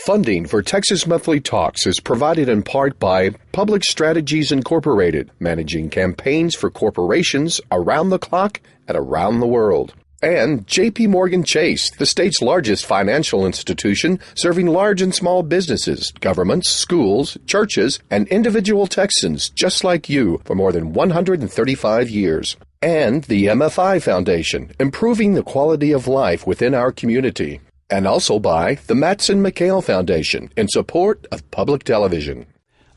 Funding for Texas Monthly Talks is provided in part by Public Strategies Incorporated, managing campaigns for corporations around the clock and around the world. And J.P. Morgan Chase, the state's largest financial institution, serving large and small businesses, governments, schools, churches, and individual Texans just like you for more than 135 years. And the MFI Foundation, improving the quality of life within our community. And also by the Matson McHale Foundation in support of public television.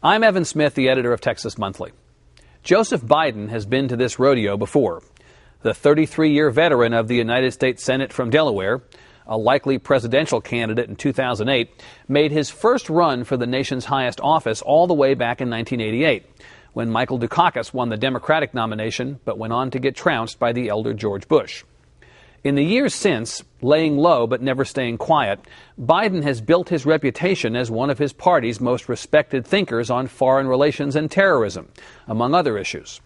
I'm Evan Smith, the editor of Texas Monthly. Joseph Biden has been to this rodeo before. The 33-year veteran of the United States Senate from Delaware, a likely presidential candidate in 2008, made his first run for the nation's highest office all the way back in 1988, when Michael Dukakis won the Democratic nomination but went on to get trounced by the elder George Bush. In the years since, laying low but never staying quiet, Biden has built his reputation as one of his party's most respected thinkers on foreign relations and terrorism, among other issues.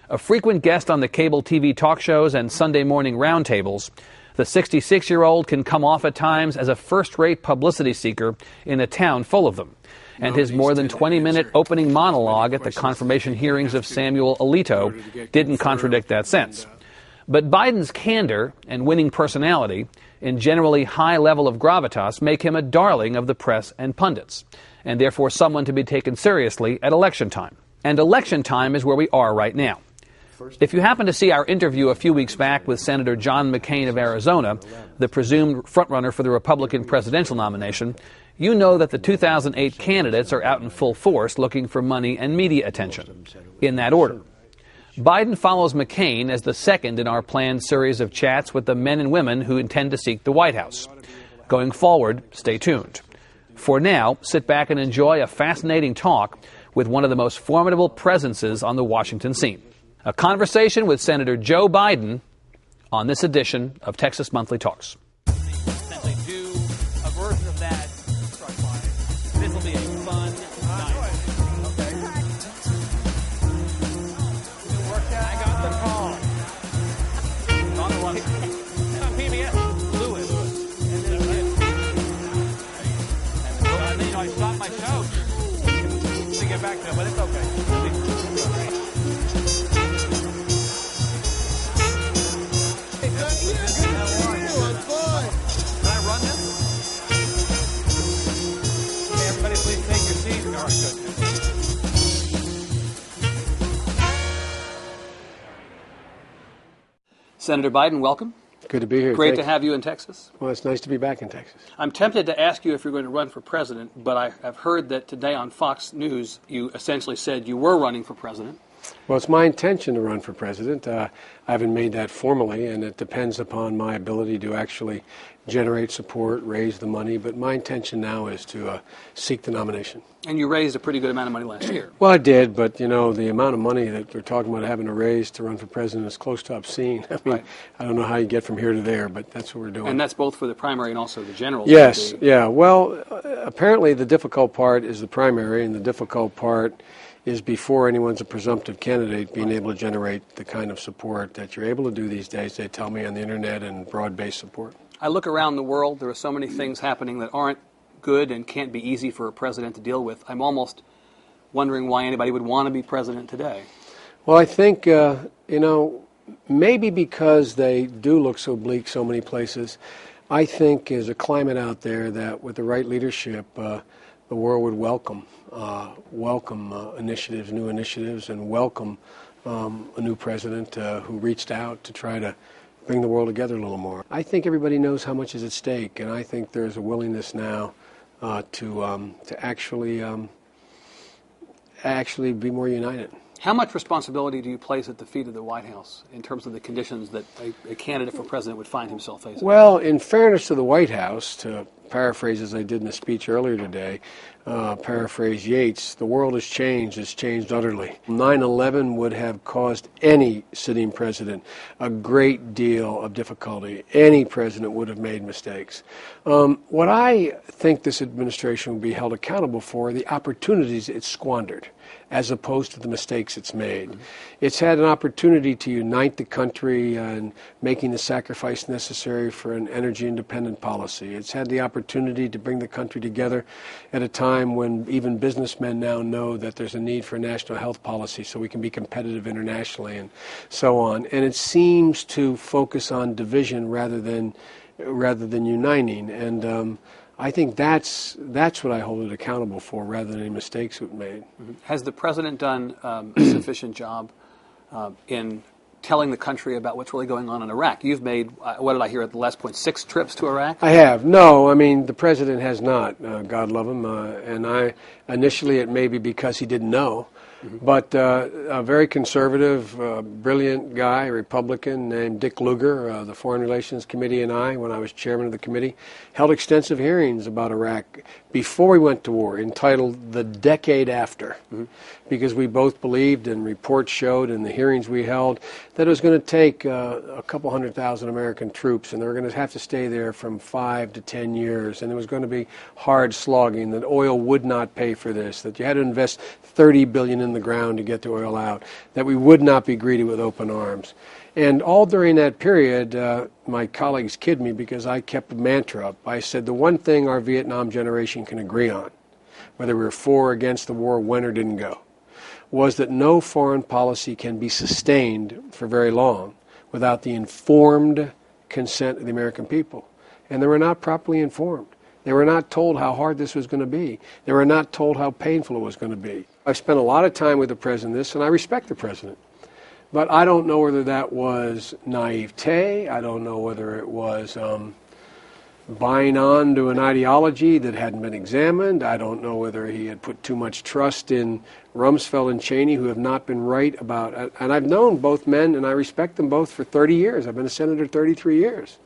A frequent guest on the cable TV talk shows and Sunday morning roundtables, the 66-year-old can come off at times as a first-rate publicity seeker in a town full of them. And his more than 20-minute opening monologue at the confirmation hearings of Samuel Alito didn't contradict that sense. But Biden's candor and winning personality and generally high level of gravitas make him a darling of the press and pundits, and therefore someone to be taken seriously at election time. And election time is where we are right now. If you happen to see our interview a few weeks back with Senator John McCain of Arizona, the presumed frontrunner for the Republican presidential nomination, you know that the 2008 candidates are out in full force looking for money and media attention, in that order. Biden follows McCain as the second in our planned series of chats with the men and women who intend to seek the White House. Going forward, stay tuned. For now, sit back and enjoy a fascinating talk with one of the most formidable presences on the Washington scene. A conversation with Senator Joe Biden on this edition of Texas Monthly Talks. Essentially do a version of that. This will be a fun night. Okay. I got the call. On the one. On PBS. Lewis. And then I stopped my show to get back to it, but it's okay. Senator Biden, welcome. Good to be here. Great to have you in Texas. Well, it's nice to be back in Texas. I'm tempted to ask you if you're going to run for president, but I've heard that today on Fox News you essentially said you were running for president. Well, it's my intention to run for president. I haven't made that formally, and it depends upon my ability to actually generate support, raise the money. But my intention now is to seek the nomination. And you raised a pretty good amount of money last year. Well, I did, but, you know, the amount of money that we're talking about having to raise to run for president is close to obscene. I mean, right. I don't know how you get from here to there, but that's what we're doing. And that's both for the primary and also the general. Yes, yeah. Well, apparently the difficult part is the primary, and the difficult part is before anyone's a presumptive candidate, being able to generate the kind of support that you're able to do these days, they tell me, on the internet, and broad-based support. I look around the world, there are so many things happening that aren't good and can't be easy for a president to deal with. I'm almost wondering why anybody would want to be president today. Well, I think, maybe because they do look so bleak so many places, I think there's a climate out there that with the right leadership, the world would welcome initiatives, new initiatives, and welcome a new president who reached out to try to bring the world together a little more. I think everybody knows how much is at stake, and I think there's a willingness now to actually be more united. How much responsibility do you place at the feet of the White House in terms of the conditions that a candidate for president would find himself facing? Well, in fairness to the White House, to paraphrase as I did in the speech earlier today, paraphrase Yeats, the world has changed. It's changed utterly. 9/11 would have caused any sitting president a great deal of difficulty. Any president would have made mistakes. What I think this administration will be held accountable for are the opportunities it's squandered, as opposed to the mistakes it's made. Mm-hmm. It's had an opportunity to unite the country and making the sacrifice necessary for an energy-independent policy. It's had the opportunity to bring the country together at a time when even businessmen now know that there's a need for a national health policy so we can be competitive internationally and so on. And it seems to focus on division rather than uniting. And I think that's what I hold it accountable for, rather than any mistakes we've made. Mm-hmm. Has the president done a sufficient job in telling the country about what's really going on in Iraq? You've made, what did I hear at the last point, 6 trips to Iraq? I have. No, I mean, the president has not, God love him. And initially it may be because he didn't know. Mm-hmm. But a very conservative, brilliant guy, Republican, named Dick Lugar, the Foreign Relations Committee, and I, when I was chairman of the committee, held extensive hearings about Iraq before we went to war, entitled The Decade After, mm-hmm. because we both believed, and reports showed in the hearings we held, that it was going to take a couple 100,000 American troops, and they were going to have to stay there from 5 to 10 years, and it was going to be hard slogging, that oil would not pay for this, that you had to invest $30 billion in the ground to get the oil out, that we would not be greeted with open arms. And all during that period, my colleagues kid me because I kept a mantra up. I said the one thing our Vietnam generation can agree on, whether we were for or against the war, went or didn't go, was that no foreign policy can be sustained for very long without the informed consent of the American people. And they were not properly informed. They were not told how hard this was going to be. They were not told how painful it was going to be. I've spent a lot of time with the president on this, and I respect the president. But I don't know whether that was naivete. I don't know whether it was buying on to an ideology that hadn't been examined. I don't know whether he had put too much trust in Rumsfeld and Cheney, who have not been right about, and I've known both men, and I respect them both for 30 years. I've been a senator 33 years.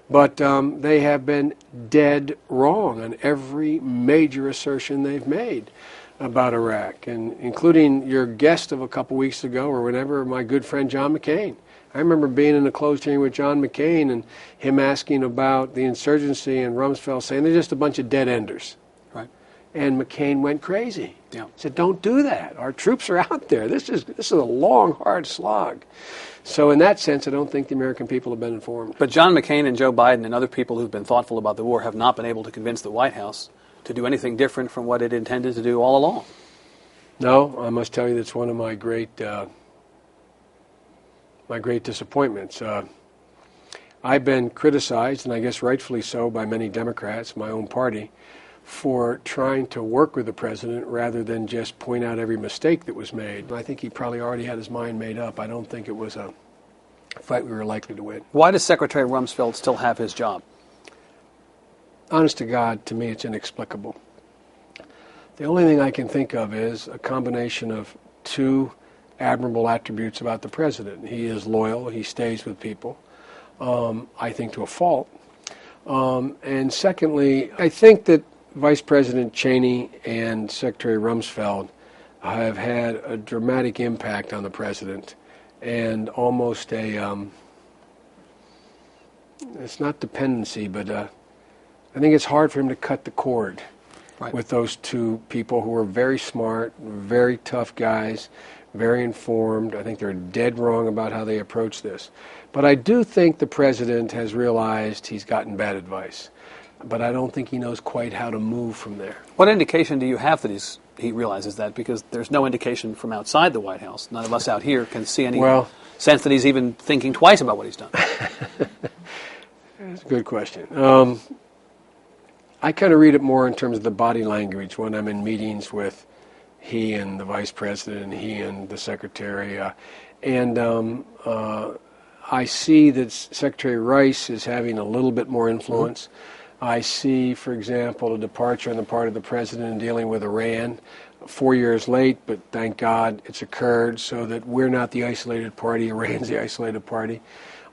But they have been dead wrong on every major assertion they've made about Iraq, and including your guest of a couple weeks ago or whenever, my good friend John McCain. I remember being in a closed hearing with John McCain and him asking about the insurgency and Rumsfeld saying they're just a bunch of dead enders. Right. And McCain went crazy. Yeah. He said, don't do that. Our troops are out there. This is a long, hard slog. So in that sense, I don't think the American people have been informed. But John McCain and Joe Biden and other people who've been thoughtful about the war have not been able to convince the White House to do anything different from what it intended to do all along. No, I must tell you that's one of my great disappointments. I've been criticized, and I guess rightfully so, by many Democrats, my own party, for trying to work with the president rather than just point out every mistake that was made. I think he probably already had his mind made up. I don't think it was a fight we were likely to win. Why does Secretary Rumsfeld still have his job? Honest to God, to me, it's inexplicable. The only thing I can think of is a combination of two admirable attributes about the president. He is loyal. He stays with people, I think to a fault. And secondly, I think that Vice President Cheney and Secretary Rumsfeld have had a dramatic impact on the president, and almost a, it's not dependency, but I think it's hard for him to cut the cord with those two people who are very smart, very tough guys, very informed. I think they're dead wrong about how they approach this. But I do think the president has realized he's gotten bad advice. But I don't think he knows quite how to move from there. What indication do you have that he realizes that? Because there's no indication from outside the White House. None of us out here can see any sense that he's even thinking twice about what he's done. That's a good question. I kind of read it more in terms of the body language when I'm in meetings with he and the vice president and he and the secretary. I see that Secretary Rice is having a little bit more influence. Mm-hmm. I see, for example, a departure on the part of the president in dealing with Iran. 4 years late, but thank God it's occurred so that we're not the isolated party. Iran's the isolated party.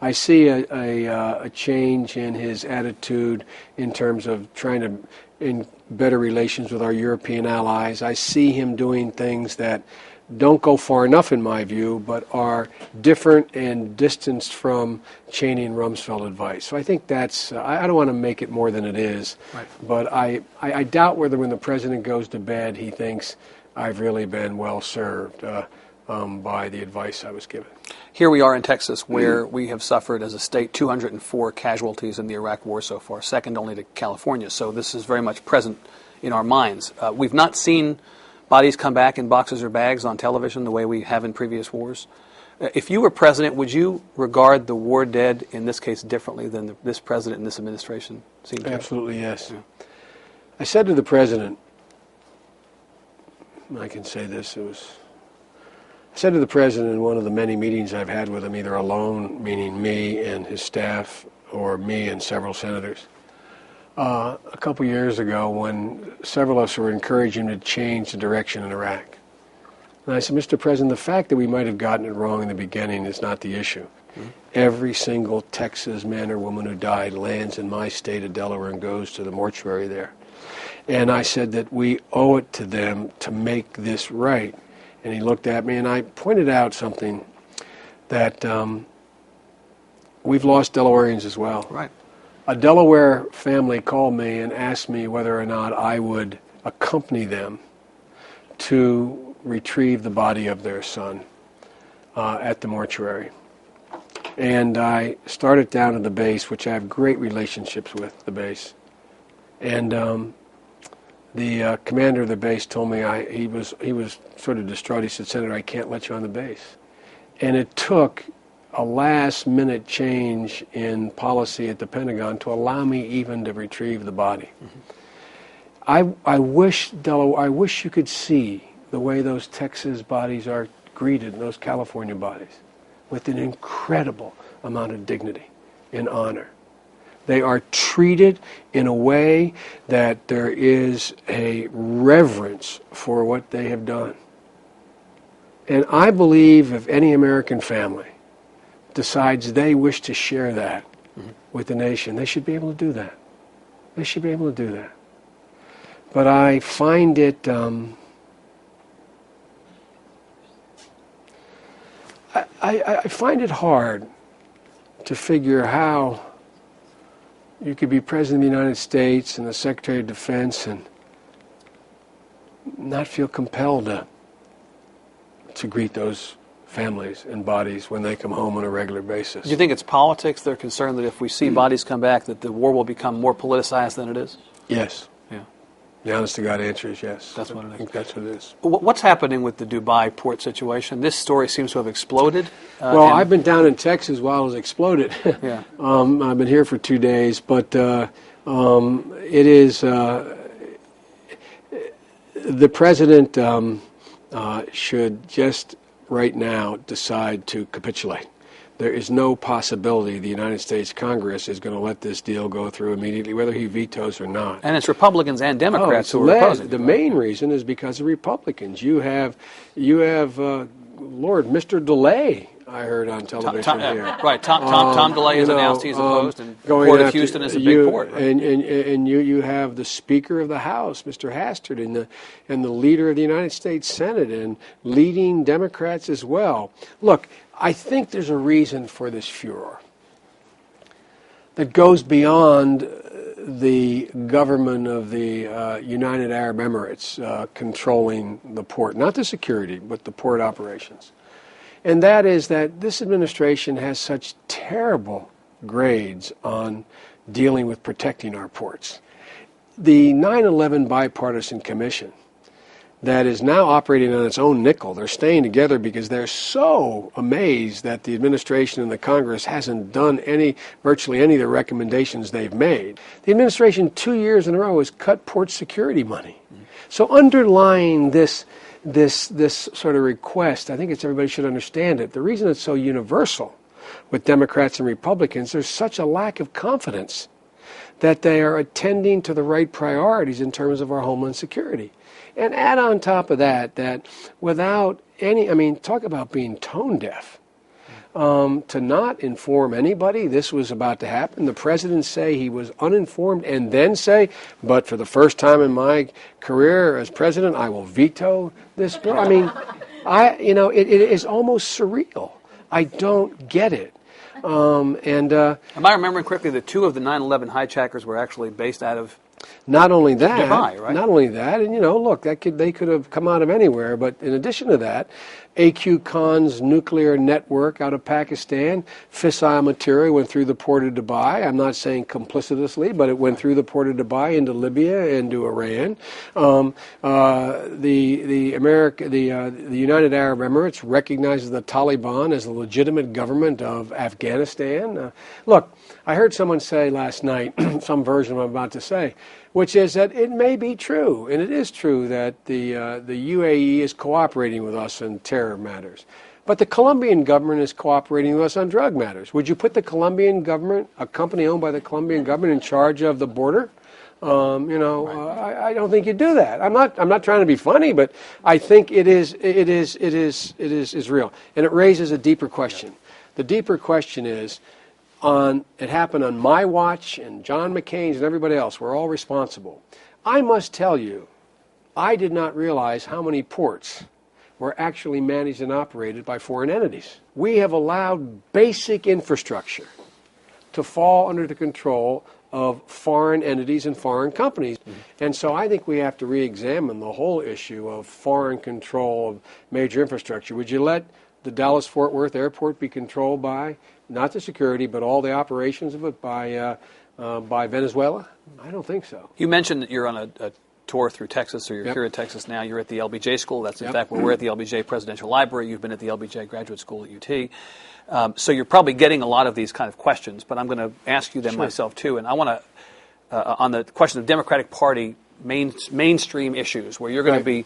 I see a change in his attitude in terms of trying to in better relations with our European allies. I see him doing things that don't go far enough in my view, but are different and distanced from Cheney and Rumsfeld advice. So I think that's, I don't want to make it more than it is, right. But I doubt whether when the president goes to bed he thinks I've really been well served by the advice I was given. Here we are in Texas, where we have suffered as a state 204 casualties in the Iraq War so far, second only to California. So this is very much present in our minds. We've not seen bodies come back in boxes or bags on television the way we have in previous wars. If you were president, would you regard the war dead in this case differently than this president and this administration seem to? Absolutely, yes. Yeah. I said to the president, I can say this, I said to the president in one of the many meetings I've had with him, either alone, meaning me and his staff, or me and several senators, a couple years ago when several of us were encouraging him to change the direction in Iraq. And I said, Mr. President, the fact that we might have gotten it wrong in the beginning is not the issue. Mm-hmm. Every single Texas man or woman who died lands in my state of Delaware and goes to the mortuary there. And I said that we owe it to them to make this right. And he looked at me, and I pointed out something that we've lost Delawareans as well. Right. A Delaware family called me and asked me whether or not I would accompany them to retrieve the body of their son at the mortuary. And I started down at the base, which I have great relationships with, the base. And the commander of the base told me he was sort of distraught. He said, Senator, I can't let you on the base. And it took a last-minute change in policy at the Pentagon to allow me even to retrieve the body. Mm-hmm. I wish you could see the way those Texas bodies are greeted, those California bodies, with an incredible amount of dignity and honor. They are treated in a way that there is a reverence for what they have done. And I believe if any American family decides they wish to share that with the nation, they should be able to do that. They should be able to do that. But I find it I find it hard to figure how you could be President of the United States and the Secretary of Defense and not feel compelled to greet those families and bodies when they come home on a regular basis. Do you think it's politics? They're concerned that if we see bodies come back, that the war will become more politicized than it is? Yes. Yeah. The honest-to-God answer is yes. That's what it is. I think that's what it is. What's happening with the Dubai port situation? This story seems to have exploded. Well, I've been down in Texas while it was exploded. Yeah. I've been here for 2 days, but it is the president should just right now decide to capitulate. There is no possibility the United States Congress is going to let this deal go through immediately, whether he vetoes or not. And it's Republicans and Democrats who are opposing it. The main reason is because of Republicans. You have Lord, Mr. DeLay, I heard on television here. Right, Tom DeLay has announced he's opposed, and Port of Houston is a big port. Right? And you have the Speaker of the House, Mr. Hastert, and the leader of the United States Senate, and leading Democrats as well. Look, I think there's a reason for this furor that goes beyond the government of the United Arab Emirates controlling the port, not the security, but the port operations. And that is that this administration has such terrible grades on dealing with protecting our ports. The 9/11 Bipartisan Commission that is now operating on its own nickel, they're staying together because they're so amazed that the administration and the Congress hasn't done virtually any of the recommendations they've made. The administration 2 years in a row has cut port security money. So underlying this sort of request, I think everybody should understand it. The reason it's so universal with Democrats and Republicans, there's such a lack of confidence that they are attending to the right priorities in terms of our homeland security. And add on top of that without any, talk about being tone deaf. to not inform anybody this was about to happen. The president say he was uninformed and then say, but for the first time in my career as president, I will veto this bill. I mean, it is almost surreal. I don't get it. Am I remembering correctly that 2 of the 9/11 hijackers were actually based out of Not only that, Dubai, right? Not only that, and look, they could have come out of anywhere. But in addition to that, AQ Khan's nuclear network out of Pakistan, fissile material went through the port of Dubai. I'm not saying complicitously, but it went through the port of Dubai into Libya, into Iran. The United Arab Emirates recognizes the Taliban as the legitimate government of Afghanistan. Look, I heard someone say last night, some version of what I'm about to say, which is that it may be true, and it is true, that the UAE is cooperating with us in terror matters. But the Colombian government is cooperating with us on drug matters. Would you put the Colombian government, a company owned by the Colombian government, in charge of the border? I don't think you do that. I'm not trying to be funny, but I think it is real, and it raises a deeper question. The deeper question is, it happened on my watch and John McCain's and everybody else. We're all responsible. I must tell you, I did not realize how many ports were actually managed and operated by foreign entities. We have allowed basic infrastructure to fall under the control of foreign entities and foreign companies. Mm-hmm. And so I think we have to re-examine the whole issue of foreign control of major infrastructure. Would you let the Dallas-Fort Worth airport be controlled by, not the security, but all the operations of it by Venezuela? I don't think so. You mentioned that you're on a tour through Texas, or you're here in Texas now. You're at the LBJ School. That's in fact where we're at the LBJ Presidential Library. You've been at the LBJ Graduate School at UT. So you're probably getting a lot of these kind of questions, but I'm going to ask you them myself too. And I want to, on the question of Democratic Party mainstream issues, where you're going to be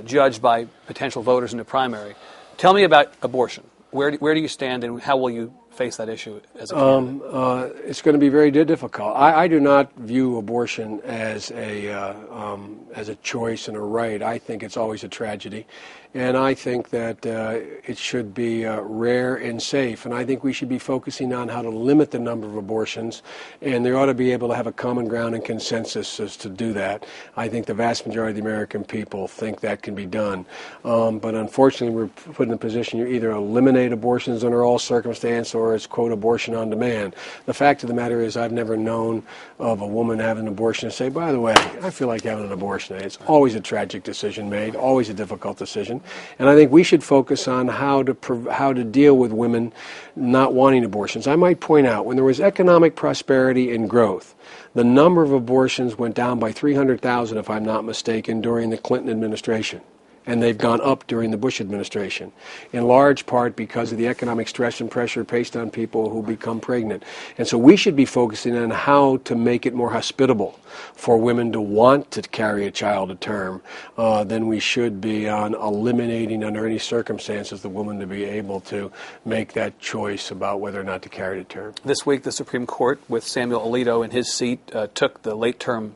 judged by potential voters in the primary, tell me about abortion. Where do you stand, and how will you face that issue as a candidate? It's going to be very difficult. I do not view abortion as a choice and a right. I think it's always a tragedy. And I think that it should be rare and safe. And I think we should be focusing on how to limit the number of abortions. And they ought to be able to have a common ground and consensus as to do that. I think the vast majority of the American people think that can be done. But unfortunately, we're put in a position you either eliminate abortions under all circumstances, or it's, quote, abortion on demand. The fact of the matter is, I've never known of a woman having an abortion and say, by the way, I feel like having an abortion. It's always a tragic decision made, always a difficult decision. And I think we should focus on how to deal with women not wanting abortions. I might point out, when there was economic prosperity and growth, the number of abortions went down by 300,000, if I'm not mistaken, during the Clinton administration. And they've gone up during the Bush administration, in large part because of the economic stress and pressure placed on people who become pregnant. And so we should be focusing on how to make it more hospitable for women to want to carry a child to term than we should be on eliminating, under any circumstances, the woman to be able to make that choice about whether or not to carry to term. This week, the Supreme Court, with Samuel Alito in his seat, took the late-term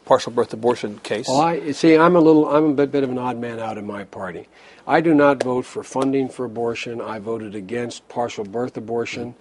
partial birth abortion case. Well, I'm a bit of an odd man out in my party. I do not vote for funding for abortion. I voted against partial birth abortion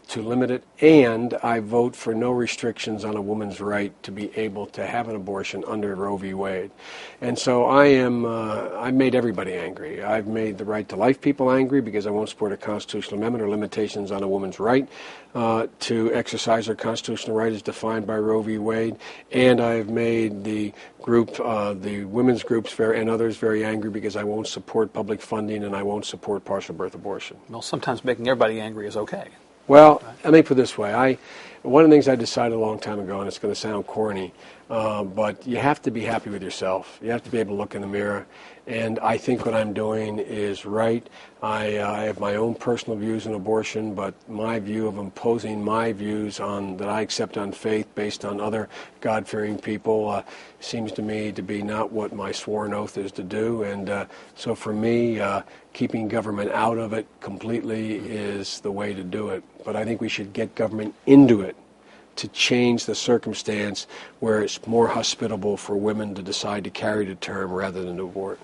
to limit it, and I vote for no restrictions on a woman's right to be able to have an abortion under Roe v. Wade. And so I've made everybody angry. I've made the right to life people angry because I won't support a constitutional amendment or limitations on a woman's right to exercise her constitutional right as defined by Roe v. Wade. And I've made the women's groups and others very angry because I won't support public funding and I won't support partial birth abortion. Well, sometimes making everybody angry is okay. Well, let me put it this way. One of the things I decided a long time ago, and it's going to sound corny, but you have to be happy with yourself. You have to be able to look in the mirror. And I think what I'm doing is right. I have my own personal views on abortion, but my view of imposing my views that I accept on faith based on other God-fearing people seems to me to be not what my sworn oath is to do. And so for me, keeping government out of it completely is the way to do it. But I think we should get government into it to change the circumstance where it's more hospitable for women to decide to carry to term rather than to abort.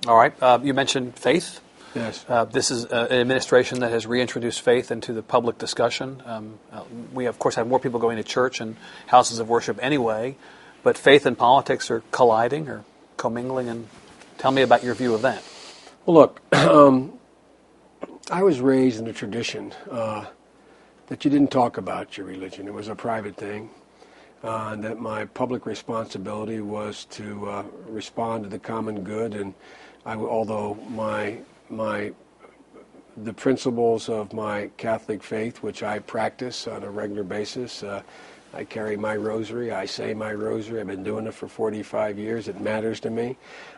All right. You mentioned faith. Yes. This is an administration that has reintroduced faith into the public discussion. We, of course, have more people going to church and houses of worship anyway, but faith and politics are colliding or commingling. And tell me about your view of that. Well, look, I was raised in a tradition that you didn't talk about your religion. It was a private thing. And that my public responsibility was to respond to the common good, and although the principles of my Catholic faith, which I practice on a regular basis, I carry my rosary, I say my rosary. I've been doing it for 45 years. It matters to me.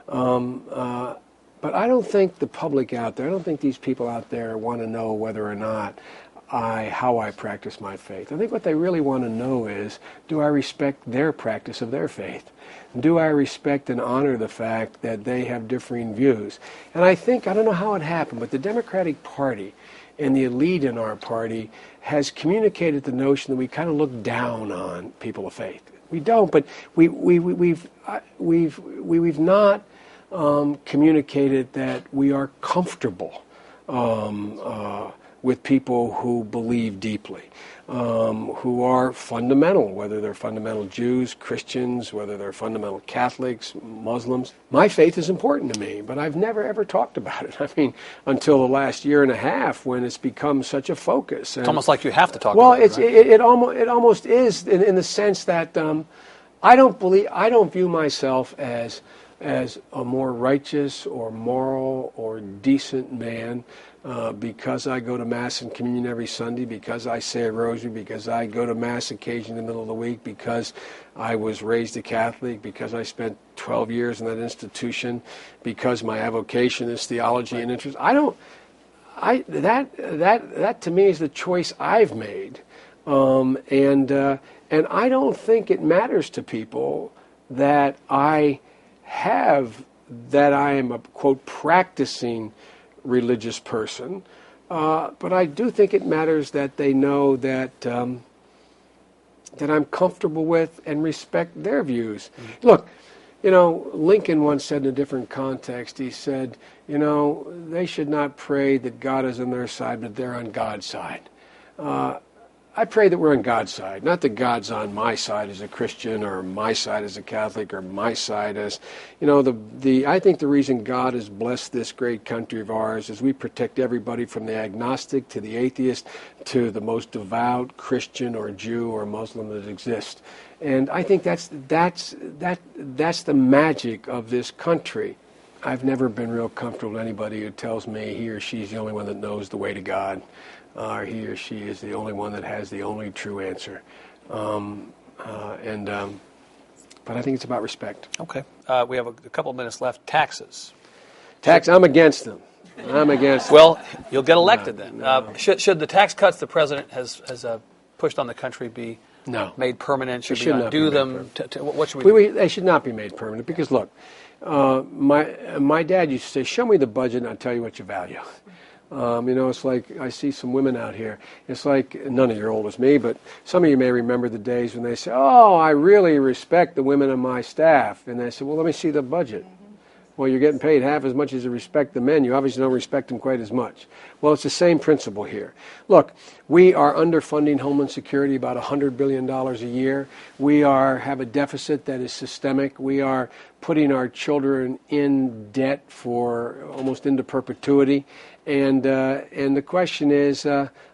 But I don't think the public out there, I don't think these people out there want to know whether or not how I practice my faith. I think what they really want to know is, do I respect their practice of their faith? Do I respect and honor the fact that they have differing views? And I don't know how it happened, but the Democratic Party and the elite in our party has communicated the notion that we kind of look down on people of faith. We don't, but we've not communicated that we are comfortable with people who believe deeply, who are fundamental, whether they're fundamental Jews, Christians, whether they're fundamental Catholics, Muslims. My faith is important to me, but I've never ever talked about it. I mean, until the last year and a half, when it's become such a focus. It's almost like you have to talk about it. Well, it almost is in the sense that I don't view myself as a more righteous or moral or decent man because I go to Mass and Communion every Sunday, because I say a rosary, because I go to Mass occasionally in the middle of the week, because I was raised a Catholic, because I spent 12 years in that institution, because my avocation is theology and interest. That to me is the choice I've made, and I don't think it matters to people that I am a, quote, practicing religious person, but I do think it matters that they know that I'm comfortable with and respect their views. Mm-hmm. Look, Lincoln once said in a different context, he said, they should not pray that God is on their side, but they're on God's side. I pray that we're on God's side, not that God's on my side as a Christian or my side as a Catholic or my side as, I think the reason God has blessed this great country of ours is we protect everybody from the agnostic to the atheist to the most devout Christian or Jew or Muslim that exists. And I think that's the magic of this country. I've never been real comfortable with anybody who tells me he or she's the only one that knows the way to God. Or he or she is the only one that has the only true answer. But I think it's about respect. Okay. We have a couple of minutes left. Taxes. I'm against them. I'm against them. Well, you'll get elected then. No. Should the tax cuts the president has pushed on the country be made permanent? Should we undo them? What should we do? They should not be made permanent because, look, my dad used to say, show me the budget and I'll tell you what you value. It's like I see some women out here. It's like none of you are old as me, but some of you may remember the days when they say, oh, I really respect the women on my staff. And they say, well, let me see the budget. Well, you're getting paid half as much as you respect the men. You obviously don't respect them quite as much. Well, it's the same principle here. Look, we are underfunding Homeland Security about $100 billion a year. We have a deficit that is systemic. We are putting our children in debt for almost into perpetuity. And the question is,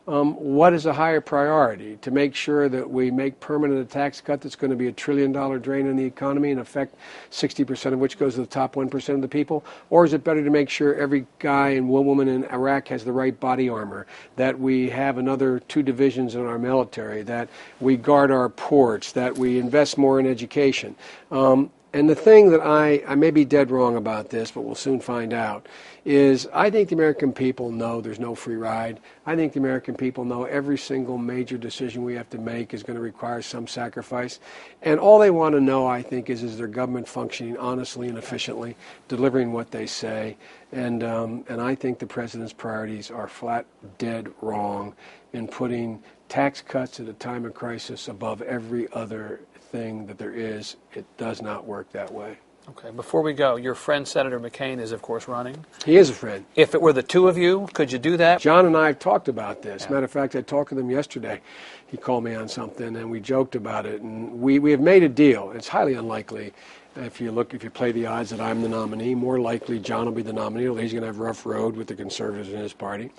what is a higher priority? To make sure that we make permanent a tax cut that's going to be $1 trillion drain on the economy and affect 60% of which goes to the top 1% of the people? Or is it better to make sure every guy and woman in Iraq has the right body armor, that we have another 2 divisions in our military, that we guard our ports, that we invest more in education? And the thing that I may be dead wrong about this, but we'll soon find out, is I think the American people know there's no free ride. I think the American people know every single major decision we have to make is going to require some sacrifice. And all they want to know, I think, is their government functioning honestly and efficiently, delivering what they say. And I think the president's priorities are flat dead wrong in putting tax cuts at a time of crisis above every other thing that there is. It does not work that way. Okay, before we go, your friend Senator McCain is, of course, running. He is a friend. If it were the two of you, could you do that? John and I have talked about this. Yeah. Matter of fact, I talked to them yesterday. He called me on something, and we joked about it. And we have made a deal. It's highly unlikely. If you play the odds that I'm the nominee, more likely John will be the nominee, although he's going to have a rough road with the conservatives in his party.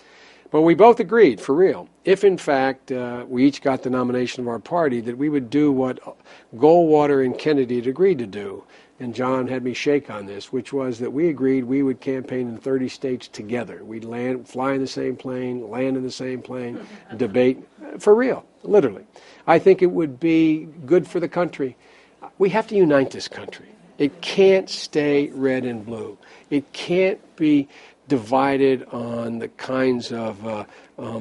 But we both agreed, for real, if in fact we each got the nomination of our party, that we would do what Goldwater and Kennedy had agreed to do. And John had me shake on this, which was that we agreed we would campaign in 30 states together. We'd fly in the same plane, land in the same plane, debate, for real, literally. I think it would be good for the country. We have to unite this country. It can't stay red and blue. It can't be divided on the kinds of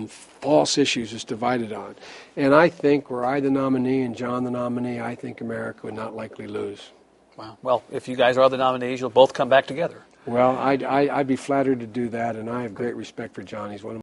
false issues it's divided on. And I think, were I the nominee and John the nominee, I think America would not likely lose. Wow. Well, if you guys are the nominees, you'll both come back together. Well, I'd be flattered to do that, and I have great respect for John. He's one of